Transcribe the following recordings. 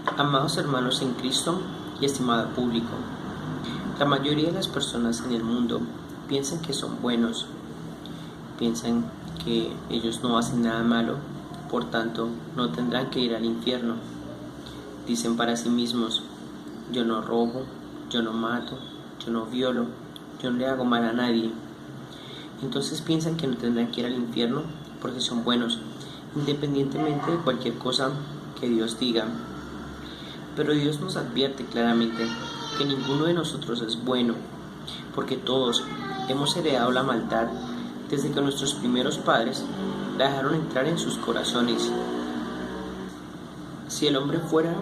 Amados hermanos en Cristo y estimado público, la mayoría de las personas en el mundo piensan que son buenos, piensan que ellos no hacen nada malo, por tanto no tendrán que ir al infierno. Dicen para sí mismos: yo no robo, yo no mato, yo no violo, yo no le hago mal a nadie. Entonces piensan que no tendrán que ir al infierno porque son buenos, independientemente de cualquier cosa que Dios diga. Pero Dios nos advierte claramente que ninguno de nosotros es bueno, porque todos hemos heredado la maldad desde que nuestros primeros padres la dejaron entrar en sus corazones. Si el hombre fuera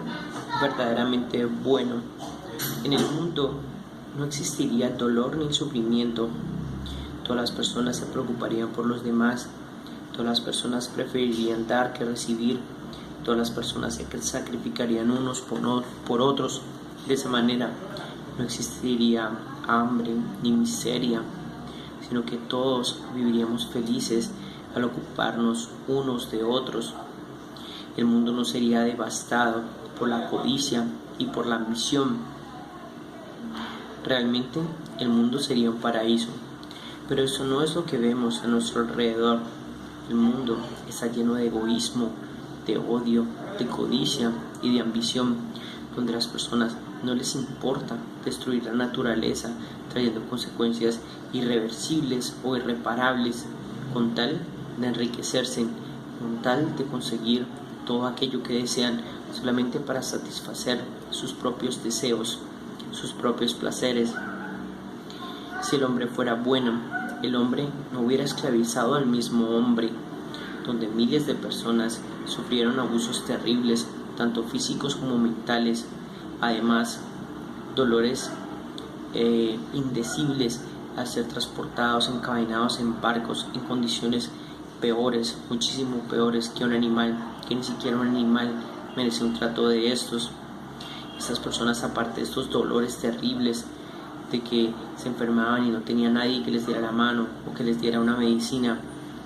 verdaderamente bueno, en el mundo no existiría dolor ni sufrimiento. Todas las personas se preocuparían por los demás, todas las personas preferirían dar que recibir, todas las personas se sacrificarían unos por otros. De esa manera no existiría hambre ni miseria, sino que todos viviríamos felices al ocuparnos unos de otros. El mundo no sería devastado por la codicia y por la ambición. Realmente el mundo sería un paraíso, pero eso no es lo que vemos a nuestro alrededor. El mundo está lleno de egoísmo, de odio, de codicia y de ambición, donde a las personas no les importa destruir la naturaleza, trayendo consecuencias irreversibles o irreparables, con tal de enriquecerse, con tal de conseguir todo aquello que desean solamente para satisfacer sus propios deseos, sus propios placeres. Si el hombre fuera bueno, el hombre no hubiera esclavizado al mismo hombre, donde miles de personas sufrieron abusos terribles, tanto físicos como mentales, además dolores indecibles al ser transportados, encadenados en barcos en condiciones peores, muchísimo peores que un animal, que ni siquiera un animal merece un trato de estos. Estas personas, aparte de estos dolores terribles de que se enfermaban y no tenía nadie que les diera la mano o que les diera una medicina,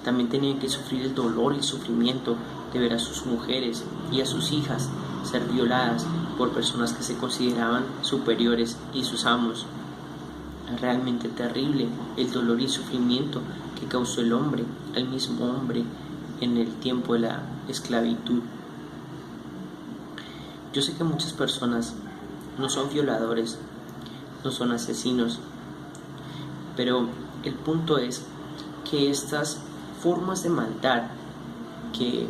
también tenían que sufrir el dolor y el sufrimiento de ver a sus mujeres y a sus hijas ser violadas por personas que se consideraban superiores y sus amos. Es realmente terrible el dolor y el sufrimiento que causó el hombre al mismo hombre en el tiempo de la esclavitud. Yo sé que muchas personas no son violadores, no son asesinos, pero el punto es que estas formas de maldad que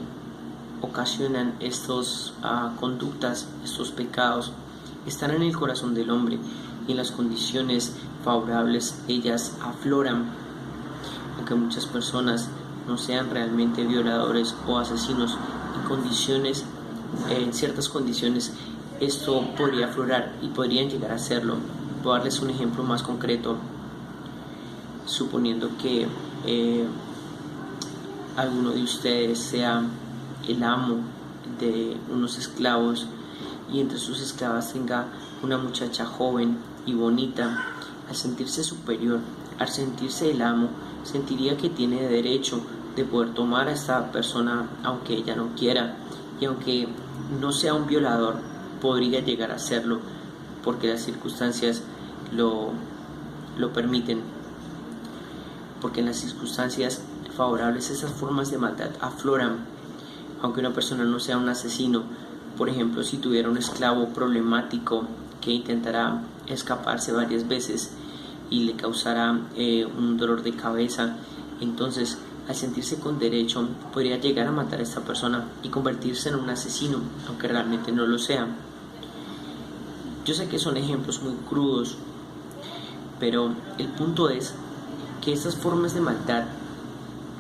ocasionan estas conductas, estos pecados, están en el corazón del hombre y en las condiciones favorables ellas afloran. Aunque muchas personas no sean realmente violadores o asesinos, en ciertas condiciones esto podría aflorar y podrían llegar a hacerlo. Voy a darles un ejemplo más concreto. Suponiendo que alguno de ustedes sea el amo de unos esclavos y entre sus esclavas tenga una muchacha joven y bonita, al sentirse superior, al sentirse el amo, sentiría que tiene derecho de poder tomar a esta persona aunque ella no quiera, y aunque no sea un violador, podría llegar a hacerlo porque las circunstancias lo permiten, porque en las circunstancias favorables esas formas de maldad afloran. Aunque una persona no sea un asesino, por ejemplo, si tuviera un esclavo problemático que intentará escaparse varias veces y le causará un dolor de cabeza, entonces al sentirse con derecho podría llegar a matar a esta persona y convertirse en un asesino, aunque realmente no lo sea. Yo sé que son ejemplos muy crudos, pero el punto es que estas formas de maldad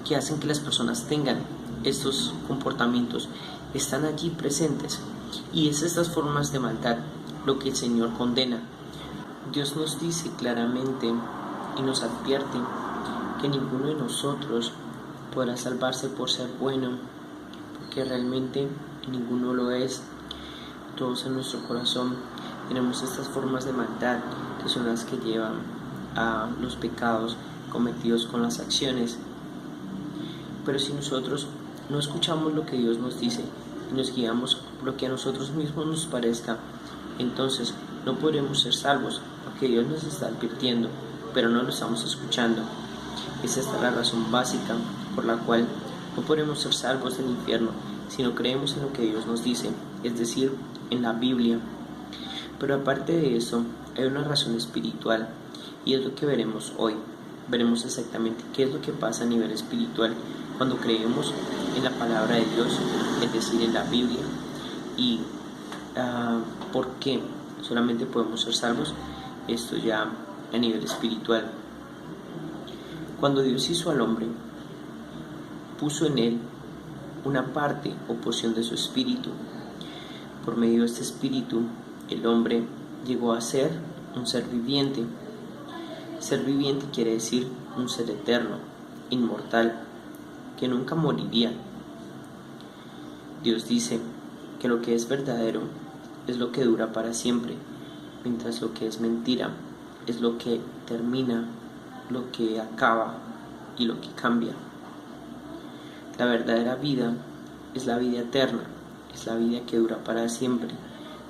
que hacen que las personas tengan estos comportamientos están allí presentes, y es estas formas de maldad lo que el Señor condena. Dios nos dice claramente y nos advierte que ninguno de nosotros podrá salvarse por ser bueno, porque realmente ninguno lo es. Todos en nuestro corazón tenemos estas formas de maldad que son las que llevan a los pecados cometidos con las acciones. Pero si nosotros no escuchamos lo que Dios nos dice y nos guiamos por lo que a nosotros mismos nos parezca, entonces no podremos ser salvos, porque Dios nos está advirtiendo, pero no lo estamos escuchando. Esa es la razón básica por la cual no podremos ser salvos del infierno si no creemos en lo que Dios nos dice, es decir, en la Biblia. Pero aparte de eso, hay una razón espiritual, y es lo que veremos hoy. Veremos exactamente qué es lo que pasa a nivel espiritual cuando creemos en la palabra de Dios, es decir, en la Biblia, y por qué solamente podemos ser salvos, esto ya a nivel espiritual. Cuando Dios hizo al hombre, puso en él una parte o porción de su espíritu. Por medio de este espíritu, el hombre llegó a ser un ser viviente. Ser viviente quiere decir un ser eterno, inmortal, que nunca moriría. Dios dice que lo que es verdadero es lo que dura para siempre, mientras lo que es mentira es lo que termina, lo que acaba y lo que cambia. La verdadera vida es la vida eterna, es la vida que dura para siempre,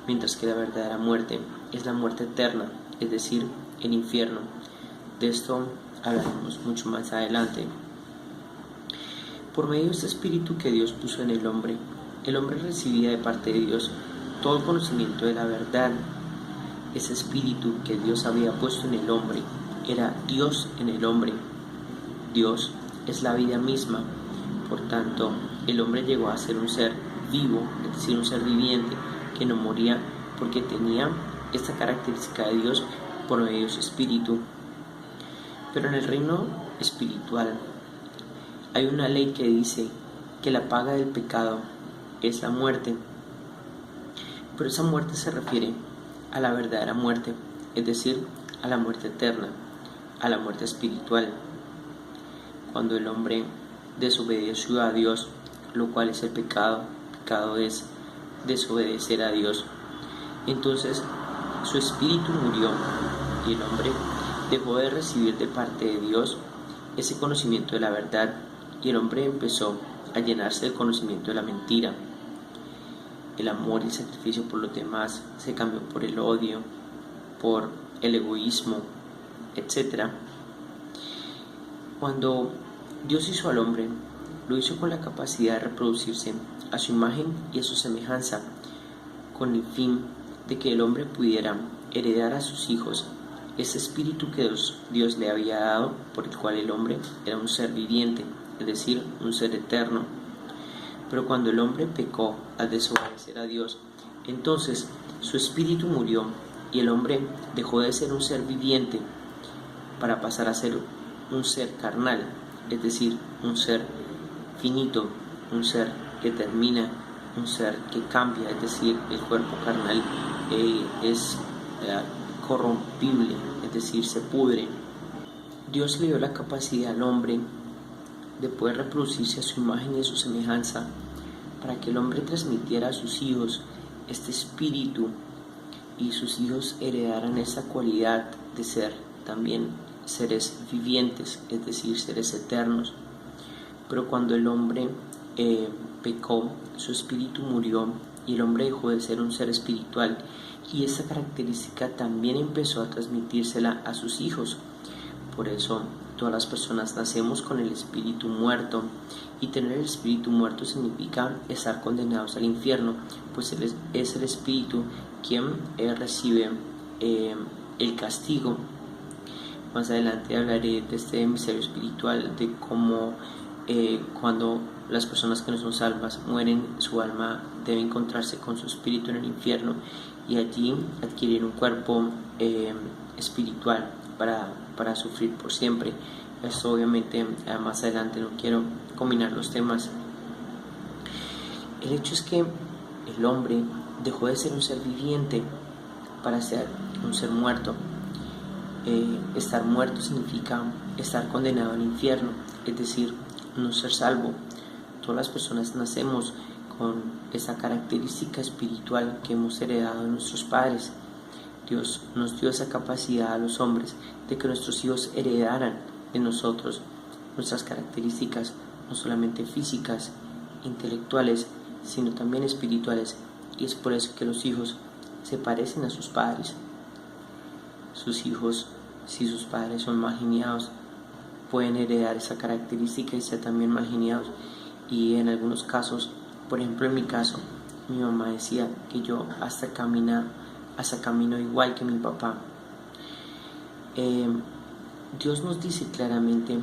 mientras que la verdadera muerte es la muerte eterna, es decir, el infierno. De esto hablaremos mucho más adelante. Por medio de este espíritu que Dios puso en el hombre recibía de parte de Dios todo el conocimiento de la verdad. Ese espíritu que Dios había puesto en el hombre era Dios en el hombre. Dios es la vida misma. Por tanto, el hombre llegó a ser un ser vivo, es decir, un ser viviente que no moría, porque tenía esta característica de Dios por medio de su espíritu. Pero en el reino espiritual hay una ley que dice que la paga del pecado es la muerte. Pero esa muerte se refiere a la verdadera muerte, es decir, a la muerte eterna, a la muerte espiritual. Cuando el hombre desobedeció a Dios, lo cual es el pecado, pecado es desobedecer a Dios, entonces su espíritu murió y el hombre dejó de recibir de parte de Dios ese conocimiento de la verdad, y el hombre empezó a llenarse del conocimiento de la mentira. El amor y el sacrificio por los demás se cambió por el odio, por el egoísmo, etc. Cuando Dios hizo al hombre, lo hizo con la capacidad de reproducirse a su imagen y a su semejanza, con el fin de que el hombre pudiera heredar a sus hijos ese espíritu que Dios le había dado, por el cual el hombre era un ser viviente, es decir, un ser eterno. Pero cuando el hombre pecó al desobedecer a Dios, entonces su espíritu murió y el hombre dejó de ser un ser viviente para pasar a ser un ser carnal, es decir, un ser finito, un ser que termina, un ser que cambia, es decir, el cuerpo carnal es corrompible, es decir, se pudre. Dios le dio la capacidad al hombre de poder reproducirse a su imagen y a su semejanza, para que el hombre transmitiera a sus hijos este espíritu y sus hijos heredaran esa cualidad de ser también seres vivientes, es decir, seres eternos. Pero cuando el hombre pecó, su espíritu murió y el hombre dejó de ser un ser espiritual, y esa característica también empezó a transmitírsela a sus hijos. Por eso todas las personas nacemos con el espíritu muerto, y tener el espíritu muerto significa estar condenados al infierno, pues es el espíritu quien recibe el castigo. Más adelante hablaré de este misterio espiritual, de cómo cuando las personas que no son salvas mueren, su alma debe encontrarse con su espíritu en el infierno y allí adquirir un cuerpo espiritual para sufrir por siempre. Esto obviamente más adelante, no quiero combinar los temas. El hecho es que el hombre dejó de ser un ser viviente para ser un ser muerto. Estar muerto significa estar condenado al infierno, es decir, no ser salvo. Todas las personas nacemos con esa característica espiritual que hemos heredado de nuestros padres. Dios nos dio esa capacidad a los hombres de que nuestros hijos heredaran de nosotros nuestras características, no solamente físicas, intelectuales, sino también espirituales, y es por eso que los hijos se parecen a sus padres. Sus hijos, si sus padres son mal geniados, pueden heredar esa característica y ser también mal geniados. Y en algunos casos, por ejemplo en mi caso, mi mamá decía que yo hasta camino igual que mi papá. Dios nos dice claramente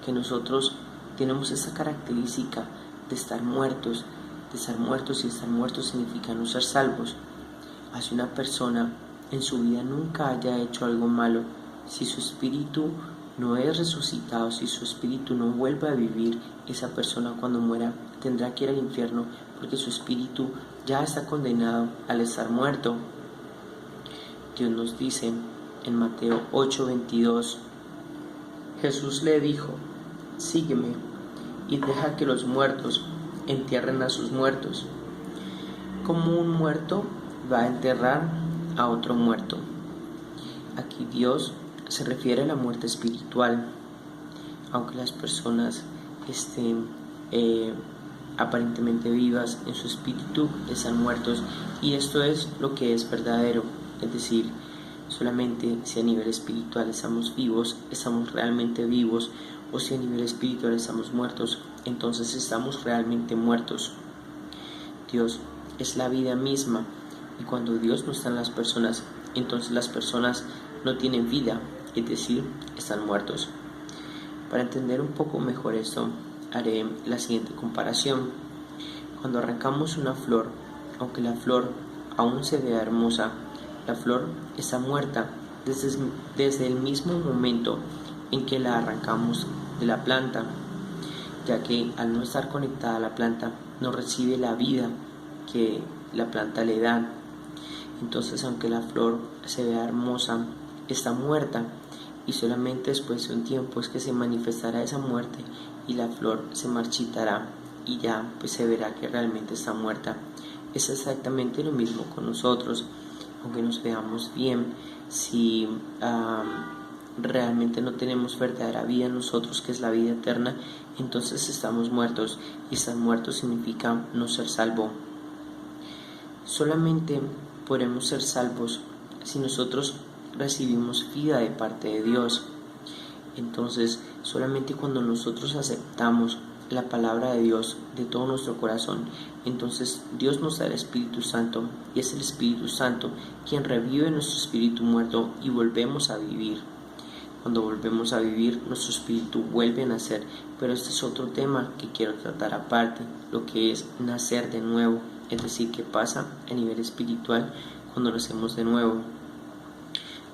que nosotros tenemos esa característica de estar muertos, y estar muertos significa no ser salvos. Si una persona en su vida nunca haya hecho algo malo, si su espíritu no es resucitado, si su espíritu no vuelve a vivir, esa persona cuando muera tendrá que ir al infierno porque su espíritu ya está condenado al estar muerto. Dios nos dice en Mateo 8:22, Jesús le dijo: sígueme y deja que los muertos entierren a sus muertos. Como un muerto va a enterrar a otro muerto. Aquí Dios se refiere a la muerte espiritual, aunque las personas estén aparentemente vivas, en su espíritu están muertos, y esto es lo que es verdadero, es decir, solamente si a nivel espiritual estamos vivos, estamos realmente vivos, o si a nivel espiritual estamos muertos, entonces estamos realmente muertos. Dios es la vida misma, y cuando Dios no está en las personas, entonces las personas no tienen vida, es decir, están muertos. Para entender un poco mejor esto, haré la siguiente comparación. Cuando arrancamos una flor, aunque la flor aún se vea hermosa, la flor está muerta desde el mismo momento en que la arrancamos de la planta, ya que al no estar conectada a la planta no recibe la vida que la planta le da. Entonces, aunque la flor se vea hermosa, está muerta, y solamente después de un tiempo es que se manifestará esa muerte y la flor se marchitará y ya pues se verá que realmente está muerta. Es exactamente lo mismo con nosotros. Aunque nos veamos bien, si realmente no tenemos verdadera vida en nosotros, que es la vida eterna, entonces estamos muertos, y estar muertos significa no ser salvo. Solamente podremos ser salvos si nosotros recibimos vida de parte de Dios. Entonces, solamente cuando nosotros aceptamos la palabra de Dios de todo nuestro corazón, entonces Dios nos da el Espíritu Santo, y es el Espíritu Santo quien revive nuestro espíritu muerto y volvemos a vivir. Cuando volvemos a vivir, nuestro espíritu vuelve a nacer, pero este es otro tema que quiero tratar aparte, lo que es nacer de nuevo, es decir, qué pasa a nivel espiritual cuando nacemos de nuevo.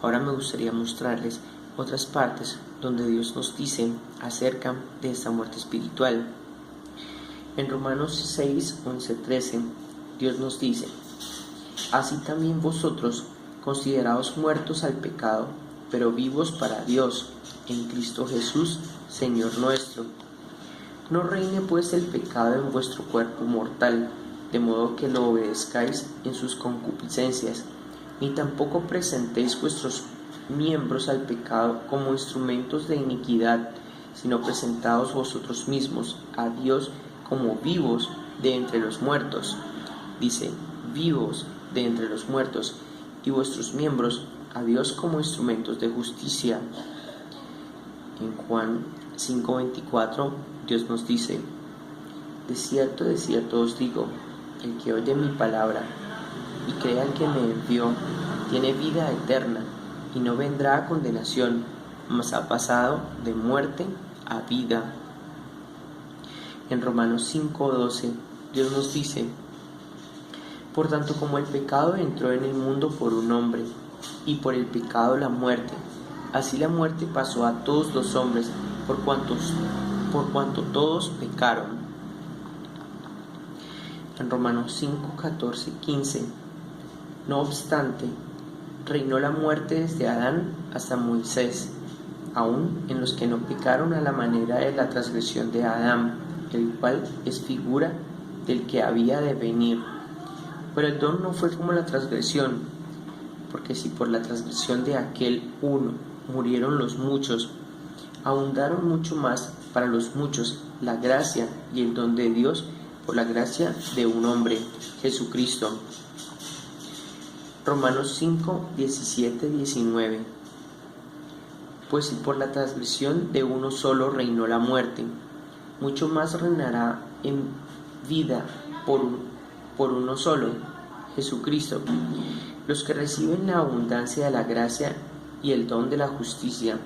Ahora me gustaría mostrarles otras partes donde Dios nos dice acerca de esta muerte espiritual. En Romanos 6, 11, 13, Dios nos dice: así también vosotros, consideraos muertos al pecado, pero vivos para Dios, en Cristo Jesús, Señor nuestro. No reine pues el pecado en vuestro cuerpo mortal, de modo que lo obedezcáis en sus concupiscencias, ni tampoco presentéis vuestros miembros al pecado como instrumentos de iniquidad, sino presentaos vosotros mismos a Dios como vivos de entre los muertos. Dice, vivos de entre los muertos, y vuestros miembros a Dios como instrumentos de justicia. En Juan 5:24, Dios nos dice: de cierto os digo, el que oye mi palabra y crea al que me envió, tiene vida eterna, y no vendrá a condenación, mas ha pasado de muerte a vida. En Romanos 5:12, Dios nos dice: por tanto, como el pecado entró en el mundo por un hombre, y por el pecado la muerte, así la muerte pasó a todos los hombres, por cuanto todos pecaron. En Romanos 5, 14, 15, no obstante, reinó la muerte desde Adán hasta Moisés, aun en los que no pecaron a la manera de la transgresión de Adán, el cual es figura del que había de venir. Pero el don no fue como la transgresión, porque si por la transgresión de aquel uno murieron los muchos, abundaron mucho más para los muchos la gracia y el don de Dios por la gracia de un hombre, Jesucristo. Romanos 5, 17, 19. Pues si por la transgresión de uno solo reinó la muerte, mucho más reinará en vida por uno solo, Jesucristo, los que reciben la abundancia de la gracia y el don de la justicia.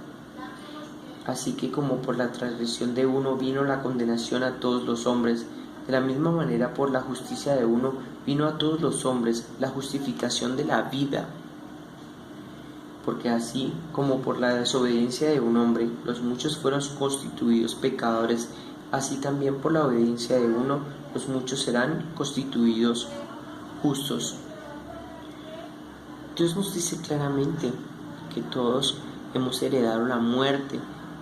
Así que como por la transgresión de uno vino la condenación a todos los hombres, de la misma manera por la justicia de uno vino a todos los hombres la justificación de la vida. Porque así como por la desobediencia de un hombre los muchos fueron constituidos pecadores, así también por la obediencia de uno los muchos serán constituidos justos. Dios nos dice claramente que todos hemos heredado la muerte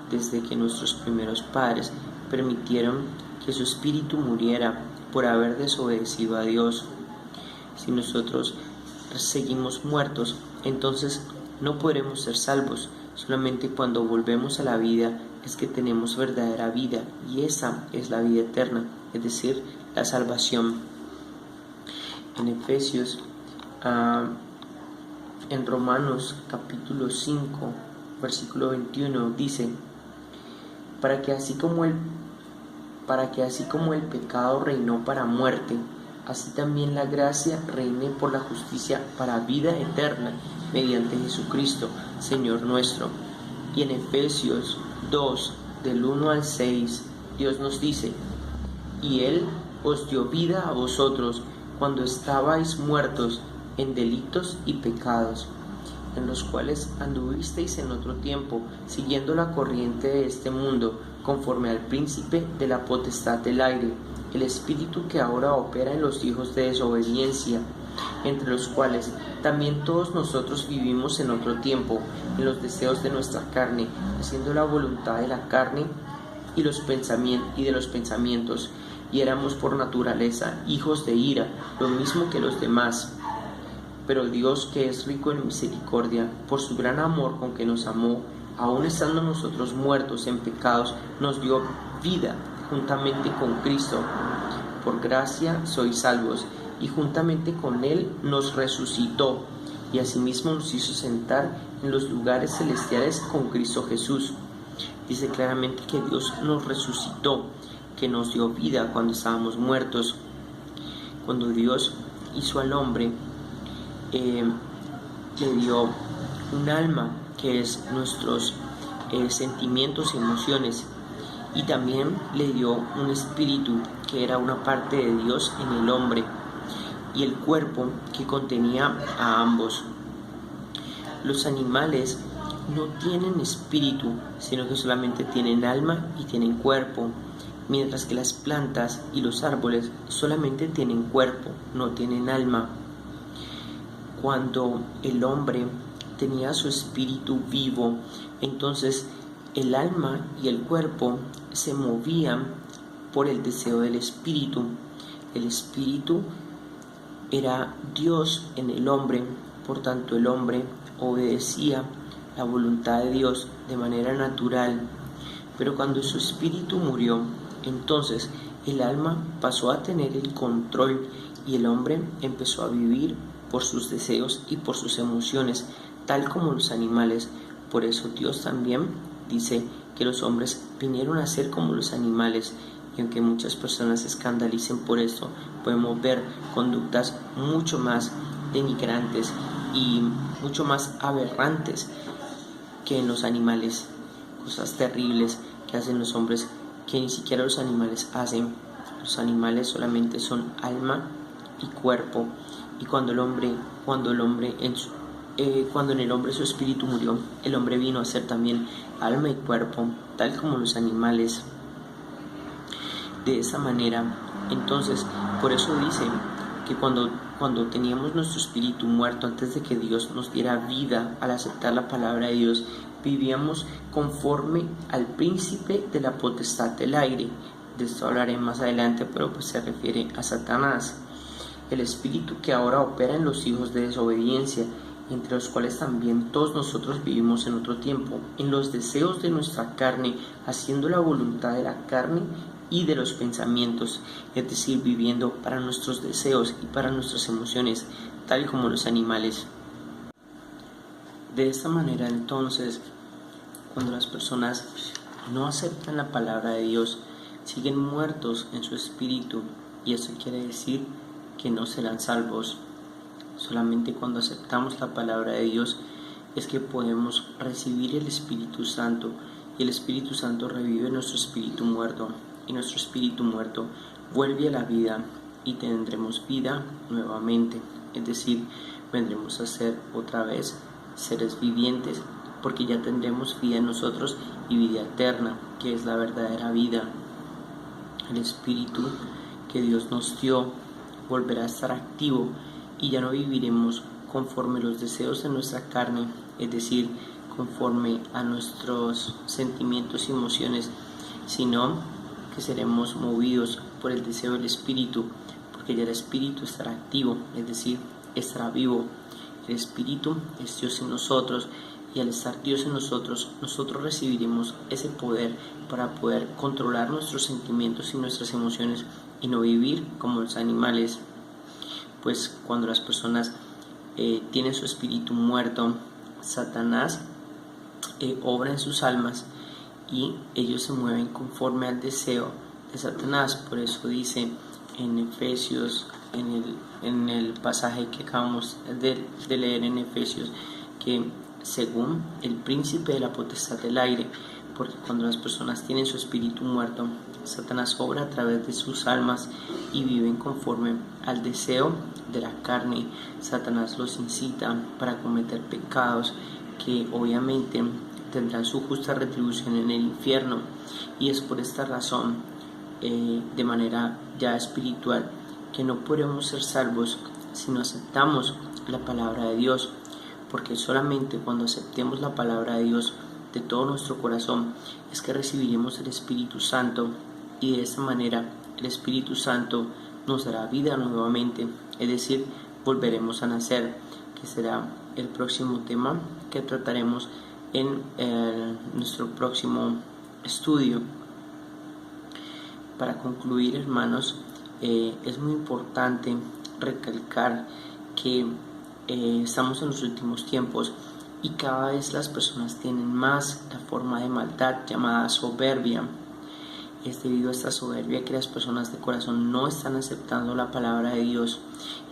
desde que nuestros primeros padres permitieron que su espíritu muriera por haber desobedecido a Dios. Si nosotros seguimos muertos, entonces no podremos ser salvos. Solamente cuando volvemos a la vida es que tenemos verdadera vida, y esa es la vida eterna, es decir, la salvación. En Efesios, en Romanos capítulo 5, versículo 21 dice: para que así como el pecado reinó para muerte, así también la gracia reine por la justicia para vida eterna, mediante Jesucristo, Señor nuestro. Y en Efesios 2, del 1 al 6, Dios nos dice: y Él os dio vida a vosotros cuando estabais muertos en delitos y pecados, en los cuales anduvisteis en otro tiempo, siguiendo la corriente de este mundo, conforme al príncipe de la potestad del aire, el espíritu que ahora opera en los hijos de desobediencia, entre los cuales también todos nosotros vivimos en otro tiempo, en los deseos de nuestra carne, haciendo la voluntad de la carne y de los pensamientos, y éramos por naturaleza hijos de ira, lo mismo que los demás. Pero Dios, que es rico en misericordia, por su gran amor con que nos amó, aun estando nosotros muertos en pecados, nos dio vida juntamente con Cristo. Por gracia sois salvos, y juntamente con Él nos resucitó, y asimismo nos hizo sentar en los lugares celestiales con Cristo Jesús. Dice claramente que Dios nos resucitó, que nos dio vida cuando estábamos muertos. Cuando Dios hizo al hombre, le dio un alma, que es nuestros sentimientos y emociones, y también le dio un espíritu, que era una parte de Dios en el hombre, y el cuerpo, que contenía a ambos. Los animales no tienen espíritu, sino que solamente tienen alma y tienen cuerpo, mientras que las plantas y los árboles solamente tienen cuerpo, no tienen alma. Cuando el hombre tenía su espíritu vivo, entonces el alma y el cuerpo se movían por el deseo del espíritu. El espíritu era Dios en el hombre, por tanto el hombre obedecía la voluntad de Dios de manera natural. Pero cuando su espíritu murió, entonces el alma pasó a tener el control, y el hombre empezó a vivir por sus deseos y por sus emociones, tal como los animales. Por eso Dios también dice que los hombres vinieron a ser como los animales, y aunque muchas personas se escandalicen por esto, podemos ver conductas mucho más denigrantes y mucho más aberrantes que en los animales, cosas terribles que hacen los hombres que ni siquiera los animales hacen. Los animales solamente son alma y cuerpo, y cuando en el hombre su espíritu murió, el hombre vino a ser también alma y cuerpo, tal como los animales. De esa manera, entonces, por eso dice que cuando teníamos nuestro espíritu muerto, antes de que Dios nos diera vida al aceptar la palabra de Dios, vivíamos conforme al príncipe de la potestad del aire. De esto hablaré más adelante, pero pues se refiere a Satanás, el espíritu que ahora opera en los hijos de desobediencia, entre los cuales también todos nosotros vivimos en otro tiempo, en los deseos de nuestra carne, haciendo la voluntad de la carne y de los pensamientos, es decir, viviendo para nuestros deseos y para nuestras emociones, tal como los animales. De esta manera, entonces, cuando las personas no aceptan la palabra de Dios, siguen muertos en su espíritu, y eso quiere decir que no serán salvos. Solamente cuando aceptamos la palabra de Dios es que podemos recibir el Espíritu Santo, y el Espíritu Santo revive nuestro espíritu muerto, y nuestro espíritu muerto vuelve a la vida y tendremos vida nuevamente, es decir, vendremos a ser otra vez seres vivientes, porque ya tendremos vida en nosotros y vida eterna, que es la verdadera vida. El Espíritu que Dios nos dio volverá a estar activo y ya no viviremos conforme los deseos de nuestra carne, es decir, conforme a nuestros sentimientos y emociones, sino que seremos movidos por el deseo del Espíritu, porque ya el Espíritu estará activo, es decir, estará vivo. El Espíritu es Dios en nosotros, y al estar Dios en nosotros, nosotros recibiremos ese poder para poder controlar nuestros sentimientos y nuestras emociones y no vivir como los animales. Pues cuando las personas tienen su espíritu muerto, Satanás obra en sus almas y ellos se mueven conforme al deseo de Satanás. Por eso dice en Efesios, en el pasaje que acabamos de leer en Efesios, que según el príncipe de la potestad del aire, porque cuando las personas tienen su espíritu muerto, Satanás obra a través de sus almas y viven conforme al deseo de la carne. Satanás los incita para cometer pecados que obviamente tendrán su justa retribución en el infierno, y es por esta razón, de manera ya espiritual, que no podemos ser salvos si no aceptamos la palabra de Dios, porque solamente cuando aceptemos la palabra de Dios de todo nuestro corazón es que recibiremos el Espíritu Santo, y de esta manera el Espíritu Santo nos dará vida nuevamente, es decir, volveremos a nacer, que será el próximo tema que trataremos en nuestro próximo estudio. Para concluir, hermanos, es muy importante recalcar que estamos en los últimos tiempos y cada vez las personas tienen más la forma de maldad llamada soberbia. Es debido a esta soberbia que las personas de corazón no están aceptando la palabra de Dios,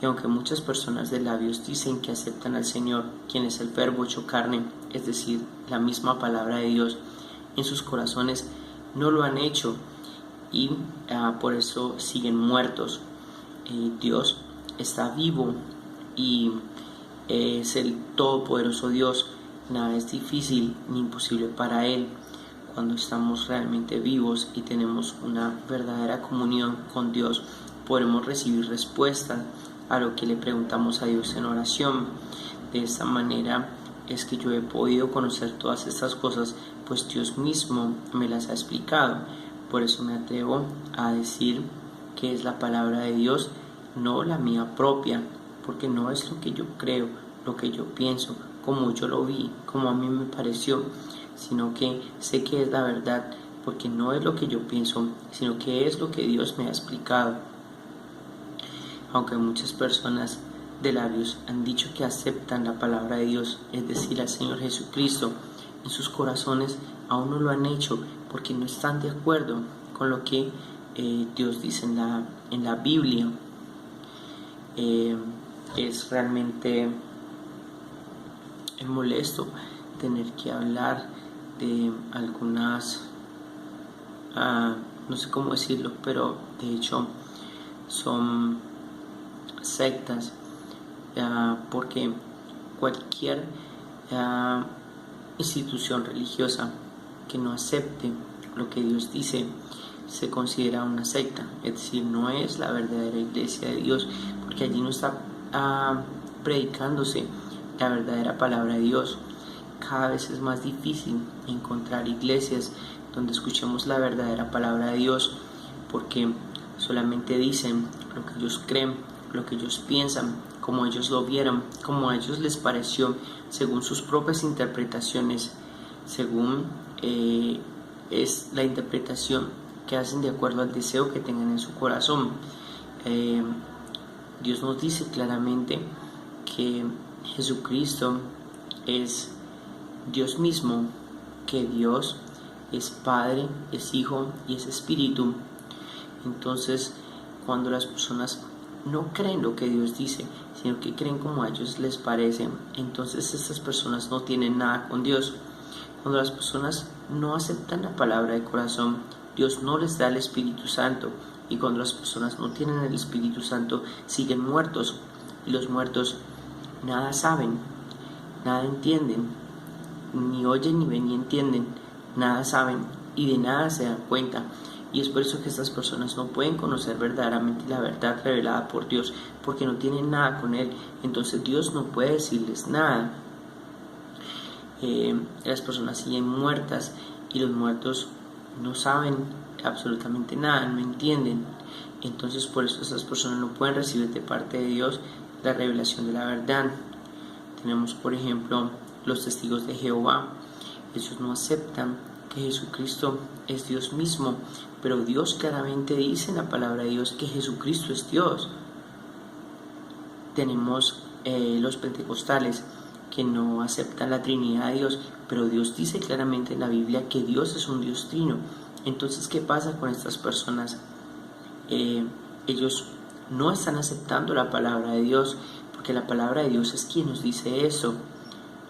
y aunque muchas personas de labios dicen que aceptan al Señor, quien es el verbo hecho carne, es decir, la misma palabra de Dios, en sus corazones no lo han hecho, y por eso siguen muertos. Dios está vivo y es el todopoderoso Dios. Nada es difícil ni imposible para Él. Cuando estamos realmente vivos y tenemos una verdadera comunión con Dios, podremos recibir respuesta a lo que le preguntamos a Dios en oración. De esta manera es que yo he podido conocer todas estas cosas, pues Dios mismo me las ha explicado. Por eso me atrevo a decir que es la palabra de Dios, no la mía propia, porque no es lo que yo creo, lo que yo pienso, como yo lo vi, como a mí me pareció, sino que sé que es la verdad, porque no es lo que yo pienso, sino que es lo que Dios me ha explicado. Aunque muchas personas de labios han dicho que aceptan la palabra de Dios, es decir, al Señor Jesucristo, en sus corazones aún no lo han hecho, porque no están de acuerdo con lo que Dios dice en la Biblia. Es realmente molesto tener que hablar de algunas, no sé cómo decirlo, pero de hecho son sectas, porque cualquier institución religiosa que no acepte lo que Dios dice se considera una secta, es decir, no es la verdadera iglesia de Dios, porque allí no está predicándose la verdadera palabra de Dios. Cada vez es más difícil encontrar iglesias donde escuchemos la verdadera palabra de Dios, porque solamente dicen lo que ellos creen, lo que ellos piensan, como ellos lo vieran, como a ellos les pareció, según sus propias interpretaciones, según es la interpretación que hacen de acuerdo al deseo que tengan en su corazón. Dios nos dice claramente que Jesucristo es Dios mismo, que Dios es Padre, es Hijo y es Espíritu. Entonces, cuando las personas no creen lo que Dios dice, sino que creen como a ellos les parece, entonces estas personas no tienen nada con Dios. Cuando las personas no aceptan la palabra de corazón, Dios no les da el Espíritu Santo. Y cuando las personas no tienen el Espíritu Santo, siguen muertos. Y los muertos nada saben, nada entienden, ni oyen, ni ven, ni entienden, nada saben y de nada se dan cuenta. Y es por eso que estas personas no pueden conocer verdaderamente la verdad revelada por Dios, porque no tienen nada con Él. Entonces Dios no puede decirles nada. Las personas siguen muertas y los muertos no saben absolutamente nada, no entienden. Entonces por eso estas personas no pueden recibir de parte de Dios la revelación de la verdad. Tenemos por ejemplo los testigos de Jehová. Ellos no aceptan que Jesucristo es Dios mismo, pero Dios claramente dice en la palabra de Dios que Jesucristo es Dios. Tenemos los pentecostales, que no aceptan la Trinidad de Dios, pero Dios dice claramente en la Biblia que Dios es un Dios trino. Entonces, ¿qué pasa con estas personas? Ellos no están aceptando la palabra de Dios, porque la palabra de Dios es quien nos dice eso.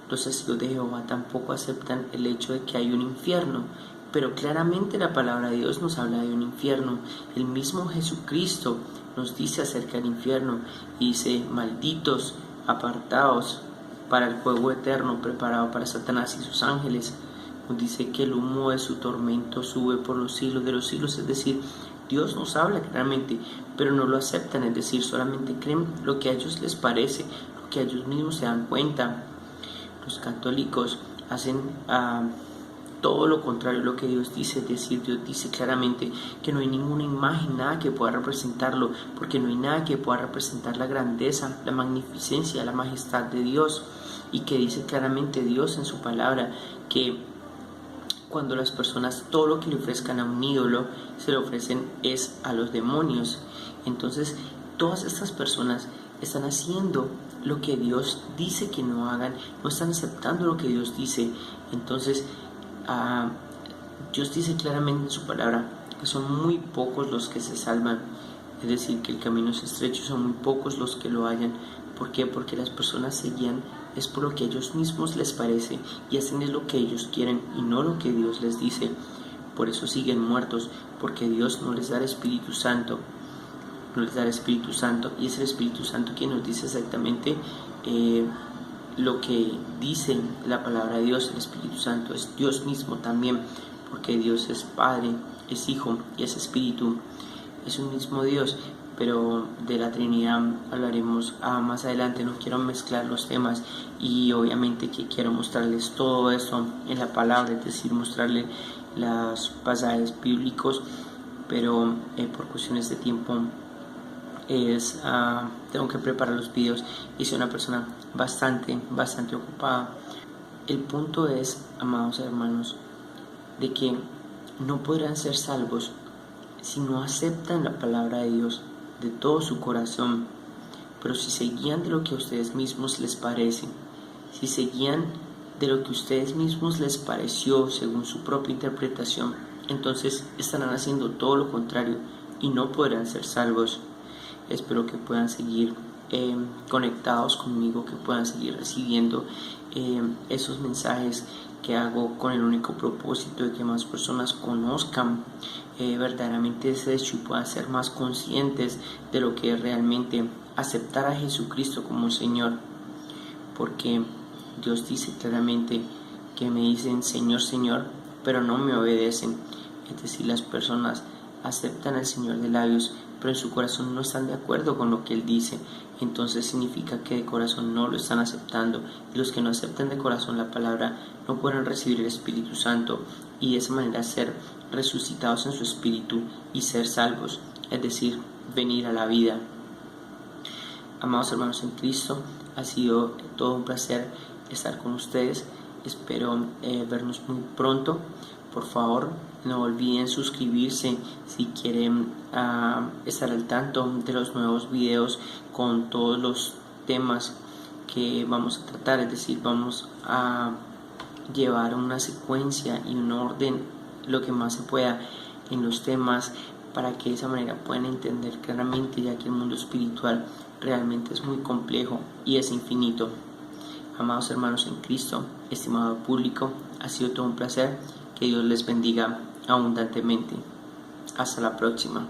Los testigos de Jehová tampoco aceptan el hecho de que hay un infierno, pero claramente la palabra de Dios nos habla de un infierno. El mismo Jesucristo nos dice acerca del infierno y dice: malditos, apartaos para el fuego eterno preparado para Satanás y sus ángeles. Nos dice que el humo de su tormento sube por los siglos de los siglos. Es decir, Dios nos habla claramente, pero no lo aceptan. Es decir, solamente creen lo que a ellos les parece, lo que a ellos mismos se dan cuenta. Los católicos hacen todo lo contrario a lo que Dios dice. Es decir, Dios dice claramente que no hay ninguna imagen, nada que pueda representarlo, porque no hay nada que pueda representar la grandeza, la magnificencia, la majestad de Dios. Y que dice claramente Dios en su palabra que cuando las personas todo lo que le ofrezcan a un ídolo se lo ofrecen es a los demonios. Entonces todas estas personas están haciendo lo que Dios dice que no hagan, no están aceptando lo que Dios dice. Entonces Dios dice claramente en su palabra que son muy pocos los que se salvan. Es decir, que el camino es estrecho, son muy pocos los que lo hallan. ¿Por qué? Porque las personas se guían es por lo que a ellos mismos les parece y hacen es lo que ellos quieren y no lo que Dios les dice. Por eso siguen muertos, porque Dios no les da el Espíritu Santo. No les da el Espíritu Santo, y es el Espíritu Santo quien nos dice exactamente lo que dice la palabra de Dios. El Espíritu Santo es Dios mismo también, porque Dios es Padre, es Hijo y es Espíritu. Es un mismo Dios, pero de la Trinidad hablaremos más adelante. No quiero mezclar los temas y obviamente que quiero mostrarles todo eso en la palabra, es decir, mostrarles los pasajes bíblicos, pero por cuestiones de tiempo tengo que preparar los videos y soy una persona bastante ocupada. El punto es, amados hermanos, de que no podrán ser salvos si no aceptan la palabra de Dios de todo su corazón, pero si se guían de lo que a ustedes mismos les parece, si se guían de lo que a ustedes mismos les pareció según su propia interpretación, entonces estarán haciendo todo lo contrario y no podrán ser salvos. Espero que puedan seguir conectados conmigo, que puedan seguir recibiendo esos mensajes que hago con el único propósito de que más personas conozcan verdaderamente ese hecho y puedan ser más conscientes de lo que es realmente aceptar a Jesucristo como Señor, porque Dios dice claramente que me dicen Señor, Señor, pero no me obedecen. Es decir, las personas aceptan al Señor de labios, pero en su corazón no están de acuerdo con lo que Él dice. Entonces significa que de corazón no lo están aceptando, y los que no aceptan de corazón la palabra no podrán recibir el Espíritu Santo y de esa manera ser resucitados en su espíritu y ser salvos, es decir, venir a la vida. Amados hermanos en Cristo, ha sido todo un placer estar con ustedes. Espero vernos muy pronto. Por favor, No olviden suscribirse si quieren estar al tanto de los nuevos videos con todos los temas que vamos a tratar. Es decir, vamos a llevar una secuencia y un orden lo que más se pueda en los temas, para que de esa manera puedan entender claramente, ya que el mundo espiritual realmente es muy complejo y es infinito. Amados hermanos en Cristo, estimado público, ha sido todo un placer. Que Dios les bendiga abundantemente. Hasta la próxima.